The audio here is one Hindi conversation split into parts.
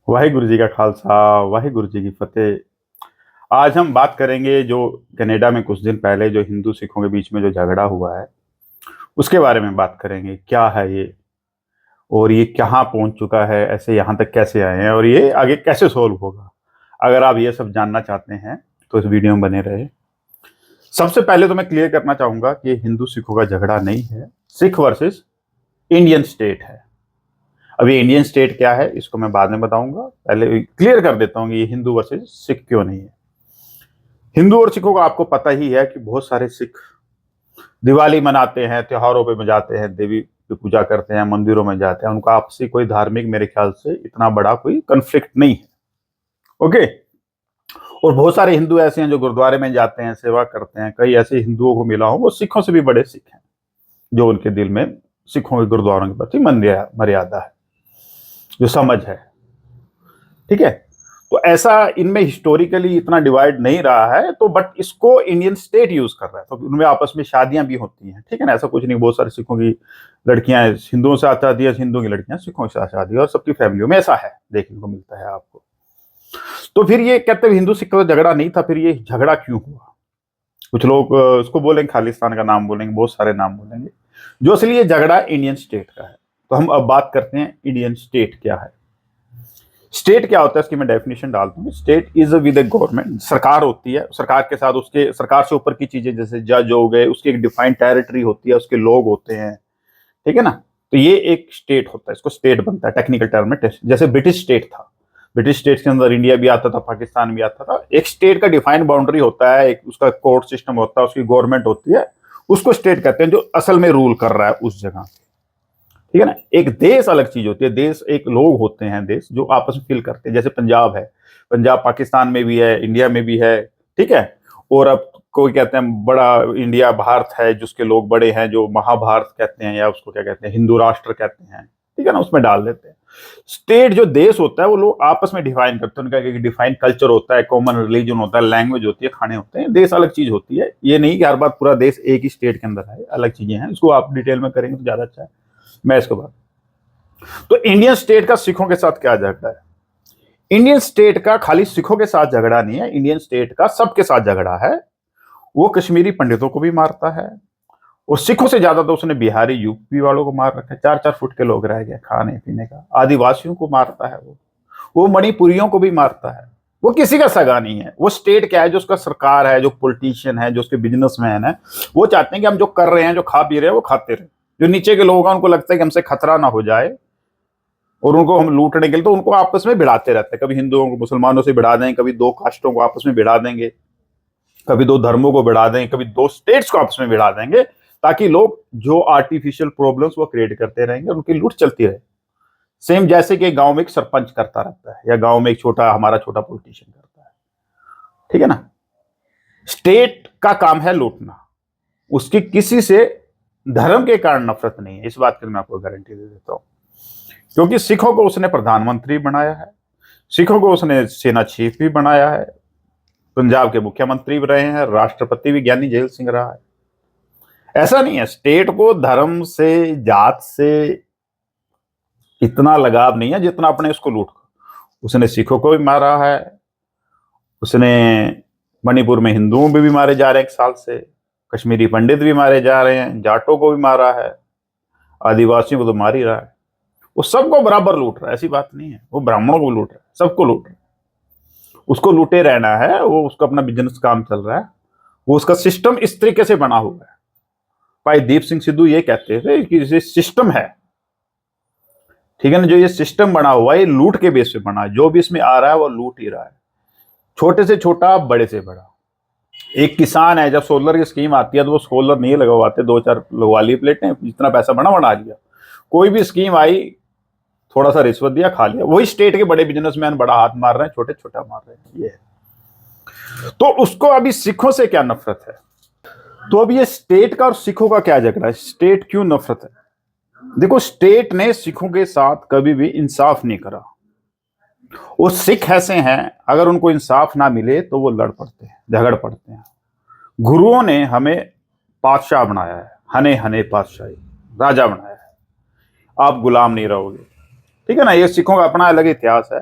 वाहिगुरु जी का खालसा, वाहिगुरु जी की फतेह। आज हम बात करेंगे जो कनाडा में कुछ दिन पहले जो हिंदू सिखों के बीच में जो झगड़ा हुआ है उसके बारे में बात करेंगे। क्या है ये और ये कहाँ पहुंच चुका है, ऐसे यहाँ तक कैसे आए हैं और ये आगे कैसे सोल्व होगा। अगर आप ये सब जानना चाहते हैं तो इस वीडियो में बने रहे। सबसे पहले तो मैं क्लियर करना चाहूंगा कि ये हिंदू सिखों का झगड़ा नहीं है, सिख वर्सेस इंडियन स्टेट है। अभी इंडियन स्टेट क्या है इसको मैं बाद में बताऊंगा, पहले क्लियर कर देता हूँ कि ये हिंदू वर्सेस सिख क्यों नहीं है। हिंदू और सिखों का आपको पता ही है कि बहुत सारे सिख दिवाली मनाते हैं, त्योहारों पे जाते हैं, देवी की पूजा करते हैं, मंदिरों में जाते हैं। उनका आपसी कोई धार्मिक मेरे ख्याल से इतना बड़ा कोई कन्फ्लिक्ट नहीं है। ओके। और बहुत सारे हिंदू ऐसे हैं जो गुरुद्वारे में जाते हैं, सेवा करते हैं। कई ऐसे हिंदुओं को मिला हूं वो सिखों से भी बड़े सिख हैं, जो उनके दिल में सिखों के गुरुद्वारों के प्रति मर्यादा है, जो समझ है। ठीक है। तो ऐसा इनमें हिस्टोरिकली इतना डिवाइड नहीं रहा है, तो बट इसको इंडियन स्टेट यूज कर रहा है, तो उनमें आपस में शादियां भी होती हैं। ठीक है ना, ऐसा कुछ नहीं। बहुत सारे सिखों की लड़कियां हिंदुओं से शादी है, हिंदुओं की लड़कियां सिखों से शादी, और सबकी फैमिलियों में ऐसा है, देखने को मिलता है आपको। तो फिर ये कहते हैं हिंदू सिख का झगड़ा नहीं था, फिर ये झगड़ा क्यों हुआ? कुछ लोग उसको बोलेंगे खालिस्तान का नाम बोलेंगे, बहुत सारे नाम बोलेंगे। जो असली ये झगड़ा इंडियन स्टेट का है। तो हम अब बात करते हैं इंडियन स्टेट क्या है। स्टेट क्या होता है इसकी मैं डेफिनेशन डालता हूँ। State is with A government, सरकार होती है, सरकार के साथ उसके सरकार से ऊपर की चीजें जैसे जज हो गए, उसकी एक डिफाइंड टेरिटरी होती है, उसके लोग होते हैं। ठीक है ना। तो ये एक स्टेट होता है, इसको स्टेट बनता है टेक्निकल टर्म में। जैसे ब्रिटिश स्टेट था, ब्रिटिश स्टेट के अंदर इंडिया भी आता था, पाकिस्तान भी आता था। एक स्टेट का डिफाइंड बाउंड्री होता है, एक उसका कोर्ट सिस्टम होता है, उसकी गवर्नमेंट होती है, उसको स्टेट कहते हैं, जो असल में रूल कर रहा है उस जगह। ठीक है ना। एक देश अलग चीज होती है, देश एक लोग होते हैं, देश जो आपस में फील करते हैं। जैसे पंजाब है, पंजाब पाकिस्तान में भी है, इंडिया में भी है। ठीक है। और अब कोई कहते हैं बड़ा इंडिया भारत है, जिसके लोग बड़े हैं, जो महाभारत कहते हैं, या उसको क्या कहते हैं, हिंदू राष्ट्र कहते हैं। ठीक है ना, उसमें डाल देते हैं। स्टेट जो देश होता है वो लोग आपस में डिफाइन करते हैं, उनका एक डिफाइन कल्चर होता है, कॉमन रिलीजन होता है, लैंग्वेज होती है, खाने होते हैं। देश अलग चीज होती है, ये नहीं कि हर बात पूरा देश एक ही स्टेट के अंदर है, अलग चीजें हैं। इसको आप डिटेल में करेंगे तो ज्यादा अच्छा है। मैं इसको बात, तो इंडियन स्टेट का सिखों के साथ क्या झगड़ा है? इंडियन स्टेट का खाली सिखों के साथ झगड़ा नहीं है, इंडियन स्टेट का सबके साथ झगड़ा है। वो कश्मीरी पंडितों को भी मारता है, और सिखों से ज्यादा तो उसने बिहारी यूपी वालों को मार रखा है। 4-4 फुट के लोग रह गए खाने पीने का। आदिवासियों को मारता है वो मणिपुरियों को भी मारता है। वो किसी का सगा नहीं है। वो स्टेट क्या है, जो उसका सरकार है, जो पॉलिटिशियन है, जो उसके बिजनेसमैन है, वो चाहते हैं कि हम जो कर रहे हैं, जो खा पी रहे हैं, वो खाते रहे। जो नीचे के लोग हैं उनको लगता है कि हमसे खतरा ना हो जाए और उनको हम लूटने के लिए, तो उनको आपस में भिड़ाते रहते हैं। कभी हिंदुओं को मुसलमानों से भिड़ा देंगे, कभी दो कास्टों को आपस में भिड़ा देंगे, कभी दो धर्मों को भिड़ा देंगे, कभी दो स्टेट्स को आपस में भिड़ा देंगे, ताकि लोग जो आर्टिफिशियल प्रॉब्लम्स वो क्रिएट करते रहेंगे, उनकी लूट चलती रहे। सेम जैसे कि गांव में एक सरपंच करता रहता है, या गांव में एक छोटा हमारा छोटा पॉलिटिशियन करता है। ठीक है ना। स्टेट का काम है लूटना, उसकी किसी से धर्म के कारण नफरत नहीं है। इस बात की मैं आपको गारंटी दे देता हूं, क्योंकि सिखों को उसने प्रधानमंत्री बनाया है, सिखों को उसने सेना चीफ भी बनाया है, पंजाब के मुख्यमंत्री भी रहे हैं, राष्ट्रपति भी ज्ञानी जैल सिंह रहा है। ऐसा नहीं है, स्टेट को धर्म से, जात से इतना लगाव नहीं है जितना अपने उसको लूट। उसने सिखों को भी मारा है, उसने मणिपुर में हिंदुओं भी मारे जा रहे हैं 1 साल से, कश्मीरी पंडित भी मारे जा रहे हैं, जाटों को भी मारा है, आदिवासियों को तो मार ही रहा है। वो सबको बराबर लूट रहा है, ऐसी बात नहीं है। वो ब्राह्मणों को लूट रहा है, सबको लूट रहा है। उसको लूटे रहना है, वो उसका अपना बिजनेस काम चल रहा है। वो उसका सिस्टम इस तरीके से बना हुआ है। भाई दीप सिंह सिद्धू ये कहते थे कि ये सिस्टम है। ठीक है ना, जो ये सिस्टम बना हुआ है ये लूट के बेस पे बना है। जो भी इसमें आ रहा है वो लूट ही रहा है, छोटे से छोटा, बड़े से बड़ा। एक किसान है, जब सोलर की स्कीम आती है तो वो सोलर नहीं लगवाते, 2-4 लगवा ली प्लेटें, जितना पैसा बना लिया। कोई भी स्कीम आई, थोड़ा सा रिश्वत दिया, खा लिया। वही स्टेट के बड़े बिजनेसमैन बड़ा हाथ मार रहे हैं, छोटे छोटा मार रहे हैं। ये तो उसको अभी सिखों से क्या नफरत है? तो अब ये स्टेट का और सिखों का क्या झगड़ा है? स्टेट क्यों नफरत है? देखो, स्टेट ने सिखों के साथ कभी भी इंसाफ नहीं करा। वो सिख ऐसे हैं, अगर उनको इंसाफ ना मिले तो वो लड़ पड़ते हैं, झगड़ पड़ते हैं। गुरुओं ने हमें बादशाह बनाया है, हने हने बादशाही, राजा बनाया है। आप गुलाम नहीं रहोगे। ठीक है ना। ये सिखों का अपना अलग इतिहास है।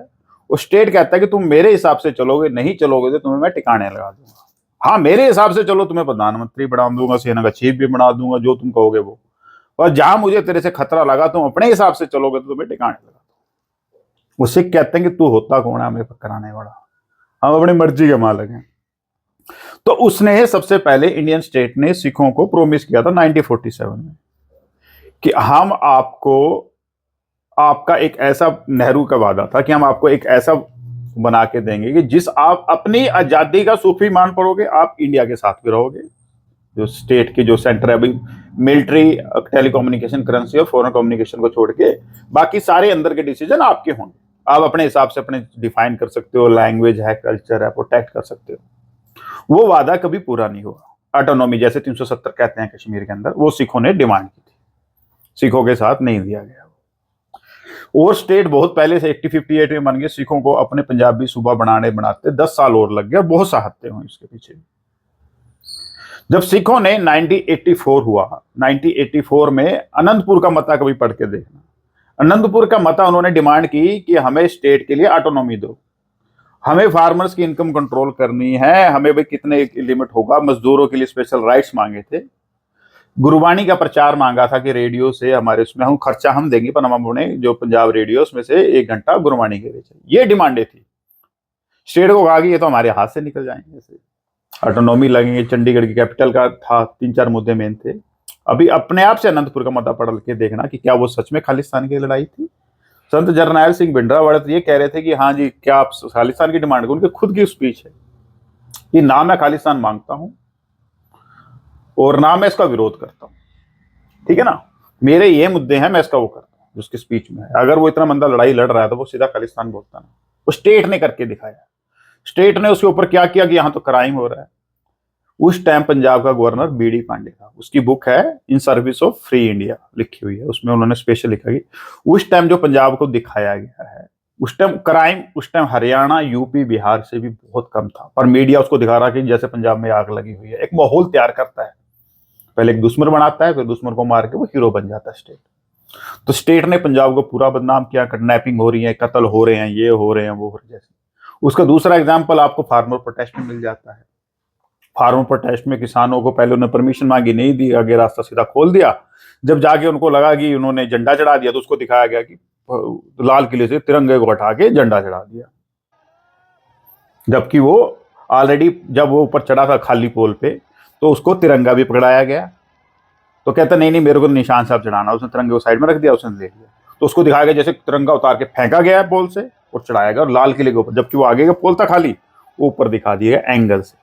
वो स्टेट कहता है कि तुम मेरे हिसाब से चलोगे, नहीं चलोगे तो तुम्हें मैं टिकाने लगा दूंगा। हाँ, मेरे हिसाब से चलो, तुम्हें प्रधानमंत्री बना दूंगा, सेना का चीफ भी बना दूंगा, जो तुम कहोगे वो। और जहां मुझे तेरे से खतरा लगा, तुम अपने हिसाब से चलोगे तो तुम्हें टिकाने लगा दूंगा। उससे कहते हैं कि तू होता कौन है हमें कराने वाला, हम अपनी मर्जी के मालिक हैं। तो उसने सबसे पहले इंडियन स्टेट ने सिखों को प्रोमिस किया था 1947 में कि हम आपको, आपका एक ऐसा, नेहरू का वादा था कि हम आपको एक ऐसा बना के देंगे कि जिस आप अपनी आजादी का सूफी मान पड़ोगे, आप इंडिया के साथ भी रहोगे। जो स्टेट के जो सेंटर है अभी, मिलिट्री, टेलीकम्युनिकेशन, करेंसी और फॉरेन कम्युनिकेशन को छोड़ के बाकी सारे अंदर के डिसीजन आपके होंगे। आप अपने हिसाब से अपने डिफाइन कर सकते हो, लैंग्वेज है, कल्चर है, प्रोटेक्ट कर सकते हो। वो वादा कभी पूरा नहीं हुआ। ऑटोनॉमी जैसे 370 कहते हैं कश्मीर के अंदर, वो सिखों ने डिमांड की थी, सिखों के साथ नहीं दिया गया। और स्टेट बहुत पहले से 1858 में बन गए, सिखों को अपने पंजाबी सूबा बनाते 10 साल और लग गए, बहुत साहते हुए इसके पीछे। जब सिखों ने 1984 हुआ, 1984 में अनंतपुर का मता कभी पढ़ के देखना। अनंतपुर का मता उन्होंने डिमांड की कि हमें स्टेट के लिए ऑटोनॉमी दो, हमें फार्मर्स की इनकम कंट्रोल करनी है, हमें भाई कितने लिमिट होगा, मजदूरों के लिए स्पेशल राइट्स मांगे थे। गुरबाणी का प्रचार मांगा था कि रेडियो से हमारे उसमें हम खर्चा हम देंगे, पर हम अपने जो पंजाब रेडियो उसमें से 1 घंटा गुरबाणी के लिए, ये डिमांडें थी। स्टेट को कहा कि ये तो हमारे हाथ से निकल जाएंगे, ऐसे ऑटोनॉमी लगेंगे, चंडीगढ़ की कैपिटल का था, 3-4 मुद्दे मेन थे। अभी अपने आप से अनंतपुर का मता पढ़ के देखना कि क्या वो सच में खालिस्तान की लड़ाई थी। संत जरनैल सिंह भिंडरावाले तो ये कह रहे थे कि हाँ जी, क्या आप खालिस्तान की डिमांड, उनके खुद की स्पीच है कि ना मैं खालिस्तान मांगता हूं और ना मैं इसका विरोध करता हूं, ठीक है ना, मेरे ये मुद्दे हैं, मैं इसका वो करता हूं। उसकी स्पीच में है, अगर वो इतना मंदा लड़ाई लड़ रहा है तो वो सीधा खालिस्तान बोलता ना। वो स्टेट ने करके दिखाया। स्टेट ने उसके ऊपर क्या किया कि यहां तो क्राइम हो रहा है। उस टाइम पंजाब का गवर्नर बीडी पांडे था, उसकी बुक है in service of free India लिखी हुई है, उसमें उन्होंने स्पेशल लिखा कि उस टाइम जो पंजाब को दिखाया गया है, उस टाइम क्राइम, उस टाइम हरियाणा, यूपी, बिहार से भी बहुत कम था, पर मीडिया उसको दिखा रहा कि जैसे पंजाब में आग लगी हुई है। एक माहौल तैयार करता है, पहले एक दुश्मन बनाता है, फिर दुश्मन को मार के वो हीरो बन जाता है स्टेट। तो स्टेट ने पंजाब को पूरा बदनाम किया, किडनैपिंग हो रही है, कत्ल हो रहे हैं, ये हो रहे हैं, वो हो रहे हैं। जैसे उसका दूसरा एग्जाम्पल आपको फार्मर प्रोटेस्ट में मिल जाता है। फार्मर प्रोटेस्ट में किसानों को पहले उन्होंने परमिशन मांगी, नहीं दी, आगे रास्ता सीधा खोल दिया। जब जाके उनको लगा कि उन्होंने झंडा चढ़ा दिया तो उसको दिखाया गया कि लाल किले से तिरंगे को हटा के झंडा चढ़ा दिया, जबकि वो ऑलरेडी जब वो ऊपर चढ़ा था खाली पोल पे तो उसको तिरंगा भी पकड़ाया गया। तो कहता नहीं नहीं, मेरे को निशान साहब चढ़ाना, उसने तिरंगे को साइड में रख दिया, उसने ले लिया। तो उसको दिखाया गया जैसे तिरंगा उतार के फेंका गया है पोल से और चढ़ाया गया, और लाल किले के ऊपर, जबकि वो आगे का पोल था खाली, ऊपर दिखा दिया एंगल से,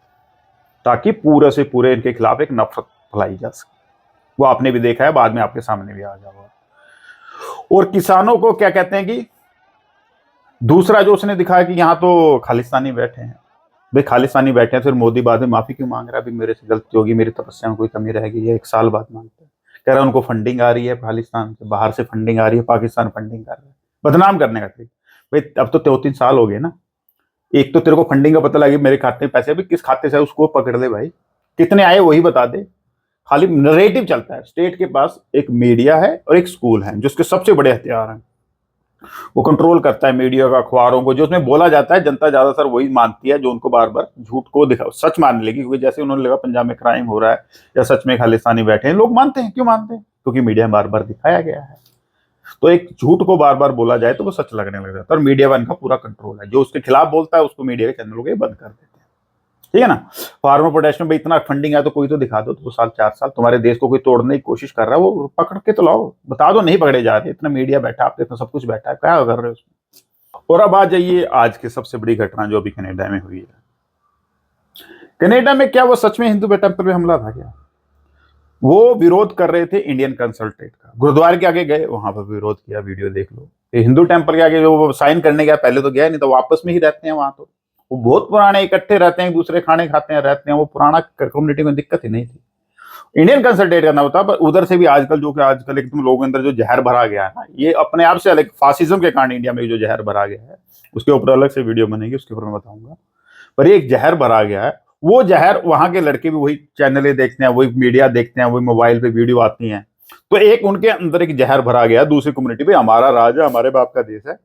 ताकि पूरे से पूरे इनके खिलाफ एक नफरत फैलाई जा सके। वो आपने भी देखा है, बाद में आपके सामने भी आ जाएगा। और किसानों को क्या कहते हैं कि दूसरा जो उसने दिखाया कि यहाँ तो खालिस्तानी बैठे हैं, भाई खालिस्तानी बैठे हैं, फिर मोदी बाद में माफी क्यों मांग रहा है, अभी मेरे से गलती होगी, मेरी तपस्या में कोई कमी रहेगी, ये 1 साल बाद मांगता है। कह रहा है उनको फंडिंग आ रही है, खालिस्तान से बाहर से फंडिंग आ रही है, पाकिस्तान फंडिंग कर रहा है, बदनाम करने का तरीका। भाई अब तो 2-3 साल हो गए ना, एक तो तेरे को फंडिंग का पता लगे, मेरे खाते में पैसे, अभी किस खाते से उसको पकड़ ले भाई, कितने आए वही बता दे। खाली नरेटिव चलता है। स्टेट के पास एक मीडिया है और एक स्कूल है जो उसके सबसे बड़े हथियार हैं। वो कंट्रोल करता है मीडिया का, अखबारों को, जो उसमें बोला जाता है जनता ज्यादातर वही मानती है, जो उनको बार बार झूठ को दिखा सच मानने लगी। क्योंकि जैसे उन्होंने लगा पंजाब में क्राइम हो रहा है या सच में खालिस्तानी बैठे हैं, लोग मानते हैं। क्यों मानते हैं? क्योंकि मीडिया में बार बार दिखाया गया है। तो एक झूठ को बार बार बोला जाए तो वो सच लगने लग जाता है, और मीडिया वन का पूरा कंट्रोल है। जो उसके खिलाफ बोलता है उसको मीडिया के चैनलों के बंद कर देते हैं, ठीक है ना। फार्मर प्रोटेस्ट में भाई इतना फंडिंग है तो कोई तो दिखा दो, 2 साल 4 साल तुम्हारे देश को कोई तोड़ने की कोशिश कर रहा है, वो पकड़ के तो लाओ, बता दो नहीं पकड़े जा रहे, इतना मीडिया बैठा, आपके इतना सब कुछ बैठा है, क्या कर रहे हो उसमें। और अब आ जाइए आज की सबसे बड़ी घटना जो अभी कनाडा में हुई है। कनाडा में क्या वो सच में हिंदू टेंपल पे हमला था क्या? वो विरोध कर रहे थे इंडियन कंसल्टेट का, गुरुद्वारे के आगे गए, वहां पर विरोध किया, वीडियो देख लो। ये हिंदू टेंपल के आगे जो साइन करने गया, पहले तो गया नहीं, तो आपस में ही रहते हैं वहां, तो वो बहुत पुराने इकट्ठे रहते हैं, दूसरे खाने खाते हैं, रहते हैं, वो पुराना कम्युनिटी में दिक्कत ही नहीं थी। इंडियन कंसल्टेट करना होता, पर उधर से भी आजकल जो कि आजकल एकदम लोगों के अंदर जो जहर भरा गया है ना, ये अपने आप से अलग, फासिज्म के कारण इंडिया में जो जहर भरा गया है, उसके ऊपर अलग से वीडियो बनेगी, उसके ऊपर मैं बताऊंगा। पर ये एक जहर भरा गया है, वो जहर वहां के लड़के भी वही चैनलें देखते हैं, वही मीडिया देखते हैं, वही मोबाइल पे वीडियो आती हैं, तो एक उनके अंदर एक जहर भरा गया दूसरी कम्युनिटी पे, हमारा राज है, हमारे बाप का देश है,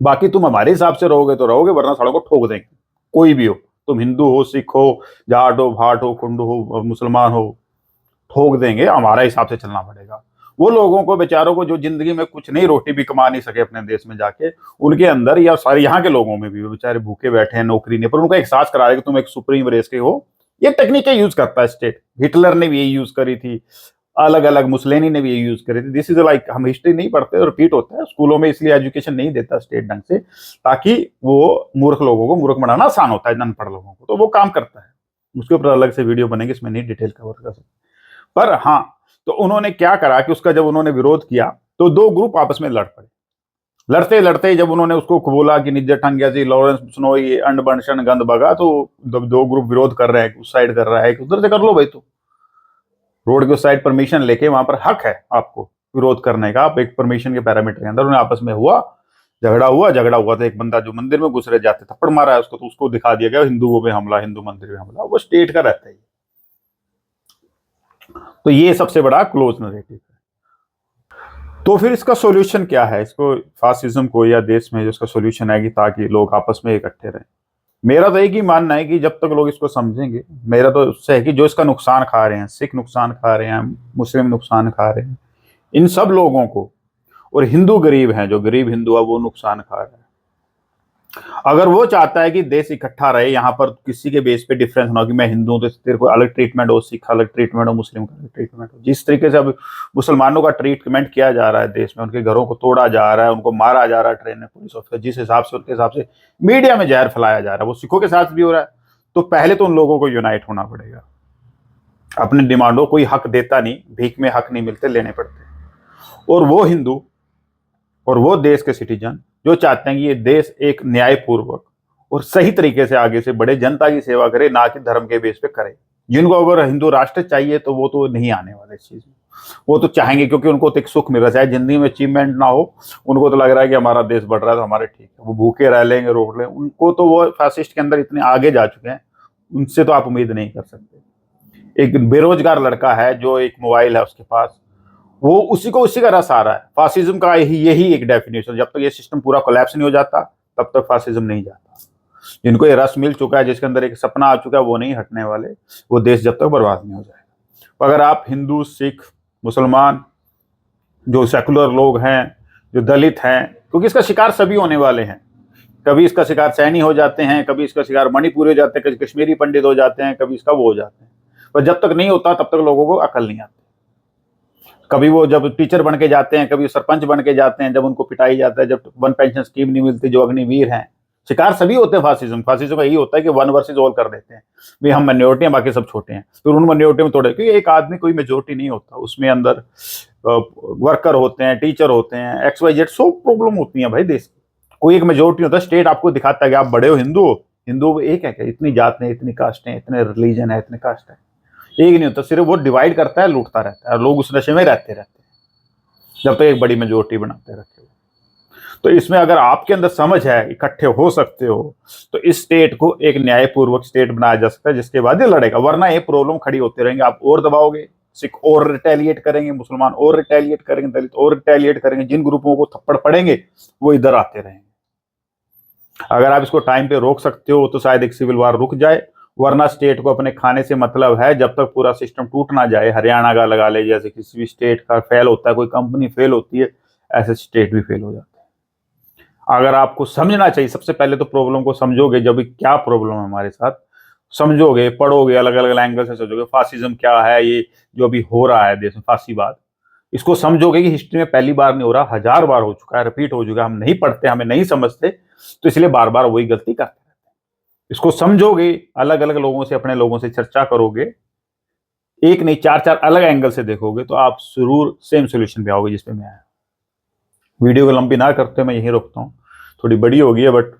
बाकी तुम हमारे हिसाब से रहोगे तो रहोगे, वरना सालों को ठोक देंगे। कोई भी हो, तुम हिंदू हो, सिख हो, जाट हो, भाट हो, कुंड हो, मुसलमान हो, ठोक देंगे, हमारा हिसाब से चलना पड़ेगा। वो लोगों को, बेचारों को, जो जिंदगी में कुछ नहीं, रोटी भी कमा नहीं सके अपने देश में जाके, उनके अंदर या सारे यहाँ के लोगों में भी, वो बेचारे भूखे बैठे हैं, नौकरी नहीं, पर उनको एहसास करा रहे कि तुम एक सुप्रीम रेस के हो। ये टेक्निक यूज करता है स्टेट। हिटलर ने भी यही यूज करी थी, अलग अलग मुसलेनी ने भी यही यूज करी थी। दिस इज लाइक, हम हिस्ट्री नहीं पढ़ते, रिपीट होता है स्कूलों में, इसलिए एजुकेशन नहीं देता स्टेट ढंग से, ताकि वो मूर्ख लोगों को मूर्ख बनाना आसान होता है, अनपढ़ लोगों को, तो वो काम करता है। उसके ऊपर अलग से वीडियो बनेगी, इसमें नहीं डिटेल कवर कर सकते। पर हाँ, तो उन्होंने क्या करा कि उसका जब उन्होंने विरोध किया तो दो ग्रुप आपस में लड़ पड़े। लड़ते लड़ते जब उन्होंने उसको बोला कि निज्जर ठंगिया जी, लॉरेंस बिश्नोई, अंड बंशन गंद बगा, तो दो ग्रुप विरोध कर रहे हैं, उस साइड कर रहा है कि उधर से कर लो भाई, तो रोड के उस साइड परमिशन लेके, वहां पर हक है आपको विरोध करने का, आप एक परमिशन के पैरामीटर के अंदर। उन्हें आपस में हुआ, झगड़ा हुआ तो एक बंदा जो मंदिर में घुस रहे जाते थप्पड़ मारा है उसको, तो उसको दिखा दिया गया हिंदुओं पे हमला, हिंदू मंदिर पे हमला। वो स्टेट का रहता है। तो ये सबसे बड़ा क्लोज नरेटिव है। तो फिर इसका सॉल्यूशन क्या है, इसको फासिज्म को, या देश में जो इसका सॉल्यूशन है कि ताकि लोग आपस में इकट्ठे रहें। मेरा तो एक ही मानना है कि जब तक लोग इसको समझेंगे, मेरा तो उससे है कि जो इसका नुकसान खा रहे हैं, सिख नुकसान खा रहे हैं, मुस्लिम नुकसान खा रहे हैं, इन सब लोगों को, और हिंदू गरीब हैं, जो गरीब हिंदू है वो नुकसान खा रहे हैं। अगर वो चाहता है कि देश इकट्ठा रहे, यहाँ पर किसी के बेस पे डिफरेंस ना हो कि मैं हिंदू हूं तो तेरे को अलग ट्रीटमेंट हो, सिख अलग ट्रीटमेंट हो, मुस्लिम का अलग ट्रीटमेंट हो, जिस तरीके से अब मुसलमानों का ट्रीटमेंट किया जा रहा है देश में, उनके घरों को तोड़ा जा रहा है, उनको मारा जा रहा है ट्रेन में, पुलिस ऑफिसर, जिस हिसाब से, उनके हिसाब से मीडिया में जहर फैलाया जा रहा है, वो सिखों के साथ भी हो रहा है। तो पहले तो उन लोगों को यूनाइट होना पड़ेगा। अपनी डिमांडों, कोई हक देता नहीं, भीख में हक नहीं मिलते, लेने पड़ते। और वो हिंदू और वो देश के सिटीजन जो चाहते हैं कि ये देश एक न्यायपूर्वक और सही तरीके से आगे से बढ़े, जनता की सेवा करे, ना कि धर्म के बेस पे करे। जिनको अगर हिंदू राष्ट्र चाहिए तो वो तो नहीं आने वाले इस चीज में। वो तो चाहेंगे, क्योंकि उनको तो एक सुख मिल रहा है, चाहे जिंदगी में अचीवमेंट ना हो, उनको तो लग रहा है कि हमारा देश बढ़ रहा है तो हमारे ठीक है, वो भूखे रह लेंगे, रोक लेंगे, उनको तो वो फैसिस्ट के अंदर इतने आगे जा चुके हैं, उनसे तो आप उम्मीद नहीं कर सकते। एक बेरोजगार लड़का है, जो एक मोबाइल है उसके पास, वो उसी का रस आ रहा है। फासिज्म का यही एक डेफिनेशन, जब तक ये सिस्टम पूरा कोलैप्स नहीं हो जाता तब तक फासिज्म नहीं जाता। जिनको ये रस मिल चुका है, जिसके अंदर एक सपना आ चुका है, वो नहीं हटने वाले, वो देश जब तक बर्बाद नहीं हो जाएगा। तो अगर आप हिंदू, सिख, मुसलमान, जो सेकुलर लोग हैं, जो दलित हैं, क्योंकि इसका शिकार सभी होने वाले हैं। कभी इसका शिकार सैनी हो जाते हैं, कभी इसका शिकार मणिपुरी हो जाते हैं, कभी कश्मीरी पंडित हो जाते हैं, कभी इसका वो हो जाते हैं। पर जब तक नहीं होता तब तक लोगों को अकल नहीं आती। कभी वो जब टीचर बन के जाते हैं, कभी सरपंच बन के जाते हैं, जब उनको पिटाई जाता है, जब वन पेंशन स्कीम नहीं मिलती, जो अग्निवीर हैं, शिकार सभी होते हैं फासिज्म का। यही होता है कि वन वर्सेस ऑल कर देते हैं, भाई हम माइनॉरिटी हैं, बाकी सब छोटे हैं, फिर उन माइनॉरिटी में तोड़े, क्योंकि एक आदमी कोई मेजोरिटी नहीं होता, उसमें अंदर वर्कर होते हैं, टीचर होते हैं, एक्स वाई जेड, सब प्रॉब्लम होती है भाई देश की। कोई एक मेजोरिटी होता है, स्टेट आपको दिखाता है कि आप बड़े हो, हिंदू हो, हिंदू एक है क्या, इतनी जात है, इतनी कास्ट है, इतने रिलीजन है, इतने कास्ट है, एक नहीं होता। सिर्फ वो डिवाइड करता है, लूटता रहता है, और लोग उस नशे में रहते हैं जब तक एक बड़ी मेजोरिटी बनाते रखे। तो इसमें अगर आपके अंदर समझ है, इकट्ठे हो सकते हो, तो इस स्टेट को एक न्यायपूर्वक स्टेट बनाया जा सकता है, जिसके बाद ये लड़ेगा। वरना ये प्रॉब्लम खड़ी होते रहेंगे, आप और दबाओगे, सिख और रिटेलिएट करेंगे, मुसलमान और रिटेलिएट करेंगे, दलित और रिटेलिएट करेंगे, जिन ग्रुपों को थप्पड़ पड़ेंगे वो इधर आते रहेंगे। अगर आप इसको टाइम पे रोक सकते हो तो शायद एक सिविल वार रुक जाए, वरना स्टेट को अपने खाने से मतलब है, जब तक पूरा सिस्टम टूट ना जाए। हरियाणा का लगा ले, जैसे किसी भी स्टेट का फेल होता है, कोई कंपनी फेल होती है, ऐसे स्टेट भी फेल हो जाते हैं। अगर आपको समझना चाहिए, सबसे पहले तो प्रॉब्लम को समझोगे, जब क्या प्रॉब्लम है हमारे साथ, समझोगे, पढ़ोगे, अलग अलग एंगल से सोचोगे, फासिज्म क्या है, ये जो अभी हो रहा है देश में फासीवाद, इसको समझोगे कि हिस्ट्री में पहली बार नहीं हो रहा, 1000 बार हो चुका है, रिपीट हो चुका है। हम नहीं पढ़ते, हमें नहीं समझते, तो इसलिए बार बार वही गलती करते हैं। इसको समझोगे, अलग अलग लोगों से, अपने लोगों से चर्चा करोगे, एक नहीं चार चार अलग एंगल से देखोगे, तो आप जरूर सेम सोल्यूशन पे आओगे जिसपे मैं आया। वीडियो को लंबी ना करते मैं यहीं रोकता हूँ, थोड़ी बड़ी हो गई है बट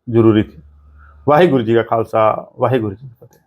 जरूरी थी। वाहिगुरु जी का खालसा, वाहिगुरु जी की फतेह।